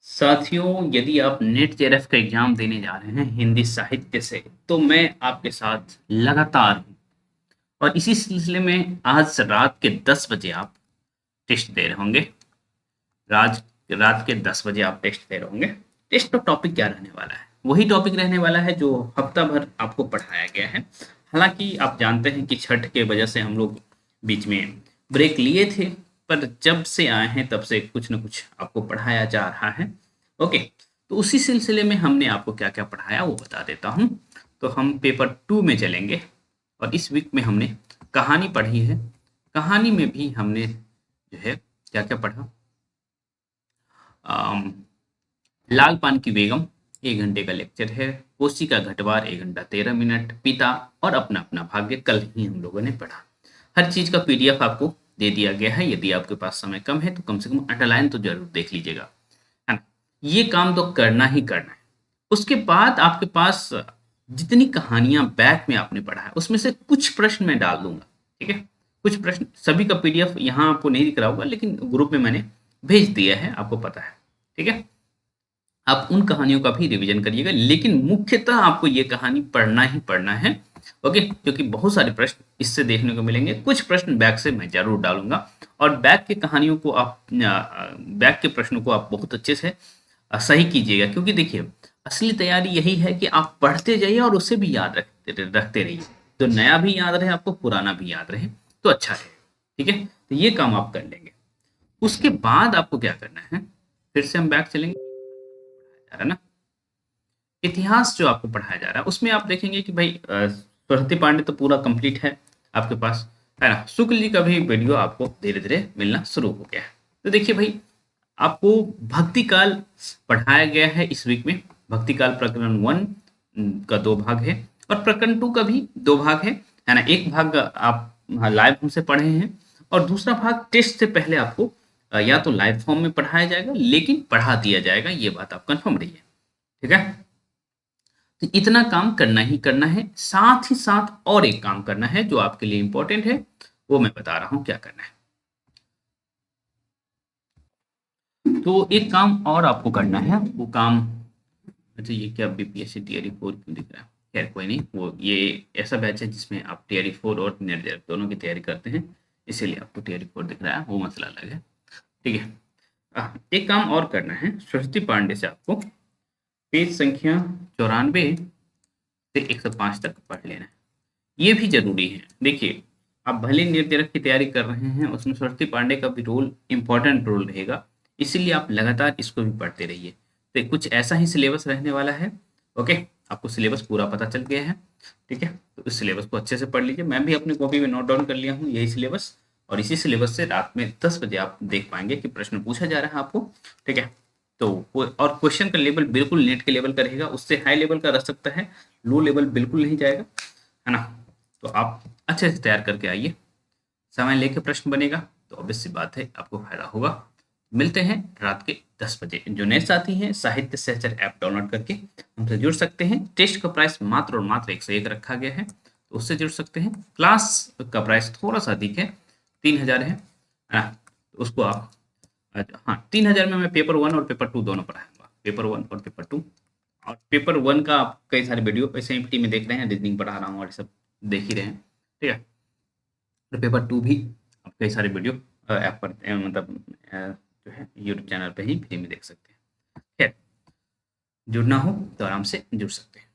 साथियों, यदि आप नेट जेआरएफ का एग्जाम देने जा रहे हैं हिंदी साहित्य से, तो मैं आपके साथ लगातार हूँ। और इसी सिलसिले में आज रात के 10 बजे आप टेस्ट दे रहे होंगे। रात रात के 10 बजे आप टेस्ट दे रहे होंगे। टेस्ट का टॉपिक क्या रहने वाला है? वही टॉपिक रहने वाला है जो हफ्ता भर आपको पढ़ाया गया है। हालांकि आप जानते हैं कि छठ के वजह से हम लोग बीच में ब्रेक लिए थे, पर जब से आए हैं तब से कुछ न कुछ आपको पढ़ाया जा रहा है। ओके, तो उसी सिलसिले में हमने आपको क्या क्या पढ़ाया वो बता देता हूँ। तो हम पेपर 2 में चलेंगे और इस वीक में हमने कहानी पढ़ी है। कहानी में भी हमने जो है क्या क्या पढ़ा। अम, लाल पान की बेगम 1 घंटे का लेक्चर है। कोसी का घटवार 1 घंटा 13 मिनट। पिता और अपना अपना भाग्य कल ही हम लोगों ने पढ़ा। हर चीज का पीडीएफ आपको दे दिया गया है। यदि आपके पास समय कम है तो कम से कम अंडरलाइन तो जरूर देख लीजिएगा, है ना। ये काम तो करना ही करना है। उसके बाद आपके पास जितनी कहानियां बैक में आपने पढ़ा है उसमें से कुछ प्रश्न मैं डाल दूंगा, ठीक है। कुछ प्रश्न, सभी का पीडीएफ यहाँ आपको नहीं दिख रहा होगा लेकिन ग्रुप में मैंने भेज दिया है, आपको पता है, ठीक है। आप उन कहानियों का भी रिवीजन करिएगा, लेकिन मुख्यतः आपको ये कहानी पढ़ना ही पढ़ना है। ओके, क्योंकि बहुत सारे प्रश्न इससे देखने को मिलेंगे। कुछ प्रश्न बैक से मैं जरूर डालूंगा और बैक की कहानियों को आप बैक के प्रश्नों को आप बहुत अच्छे से सही कीजिएगा, क्योंकि देखिए असली तैयारी यही है कि आप पढ़ते जाइए और उसे भी याद रखते रहिए। तो नया भी याद रहे आपको, पुराना भी याद रहे तो अच्छा रहे, ठीक है। तो ये काम आप कर लेंगे। उसके बाद आपको क्या करना है, फिर से हम बैक चलेंगे। जा रहा है ना, इतिहास जो आपको पढ़ाया जा रहा है उसमें आप देखेंगे कि भाई सरस्वती पांडे तो पूरा कंप्लीट है आपके पास, है ना। शुक्ल जी का भी वीडियो आपको धीरे धीरे मिलना शुरू हो गया है। तो देखिए भाई, आपको भक्ति काल पढ़ाया गया है इस वीक में। भक्ति काल प्रकरण 1 का 2 भाग है और प्रकरण 2 का भी 2 भाग है ना। एक भाग आप लाइव हमसे पढ़े हैं और दूसरा भाग टेस्ट से पहले आपको या तो लाइव फॉर्म में पढ़ाया जाएगा लेकिन पढ़ा दिया जाएगा, ये बात आप कंफर्म रहिए, ठीक है। तो इतना काम करना ही करना है। साथ ही साथ और एक काम करना है जो आपके लिए इंपॉर्टेंट है, वो मैं बता रहा हूं क्या करना है। तो एक काम और आपको करना है, वो काम, अच्छा ये क्या बीपीएससी टीआरई 4 क्यों दिख रहा है? खैर कोई नहीं, वो ये ऐसा बैच है जिसमें आप टीआरई 4 और नेट जेआरएफ दोनों की तैयारी करते हैं, इसीलिए आपको टीआरई 4 दिख रहा है, वो मसला अलग है, ठीक है। एक काम और करना है, सरस्वती पांडे से आपको पेज संख्या 94 से 105 तक पढ़ लेना है। ये भी ज़रूरी है। देखिए, आप भले नेट जेआरएफ की तैयारी कर रहे हैं, उसमें सरस्वती पांडे का भी रोल इम्पोर्टेंट रोल रहेगा, इसीलिए आप लगातार इसको भी पढ़ते रहिए। तो कुछ ऐसा ही सिलेबस रहने वाला है। ओके, आपको सिलेबस पूरा पता चल गया है, ठीक है। तो इस सिलेबस को अच्छे से पढ़ लीजिए। मैं भी अपनी कॉपी में नोट डाउन कर लिया हूँ यही सिलेबस, और इसी सिलेबस से रात में 10 बजे आप देख पाएंगे कि प्रश्न पूछा जा रहा है आपको, ठीक है। तो और क्वेश्चन का लेवल बिल्कुल नेट के लेवल का रहेगा, उससे हाई लेवल का रह सकता है, लो लेवल बिल्कुल नहीं जाएगा, है ना। तो आप अच्छे से तैयार करके आइए। समय लेके प्रश्न बनेगा तो ऑब्वियस सी बात है आपको फायदा होगा। मिलते हैं रात के 10 बजे। जो नए साथी हैं, साहित्य सहचर ऐप डाउनलोड करके हमसे जुड़ सकते हैं। टेस्ट का प्राइस मात्र और मात्र 101 रखा गया है, तो उससे जुड़ सकते हैं। क्लास का प्राइस थोड़ा सा अधिक है, 3000 है ना। तो उसको आप, हाँ 3000 में मैं पेपर 1 और पेपर 2 दोनों पढ़ाऊंगा, पेपर 1 और पेपर 2। और पेपर 1 का आप कई सारे वीडियो एसएमपीटी में देख रहे हैं, रीजनिंग पढ़ा रहा हूँ और ये सब देख ही रहे हैं, ठीक है। और पेपर 2 भी आप कई सारे वीडियो ऐप पर मतलब जो है यूट्यूब चैनल पे ही फ्री में देख सकते हैं। खैर, जुड़ना हो तो आराम से जुड़ सकते हैं।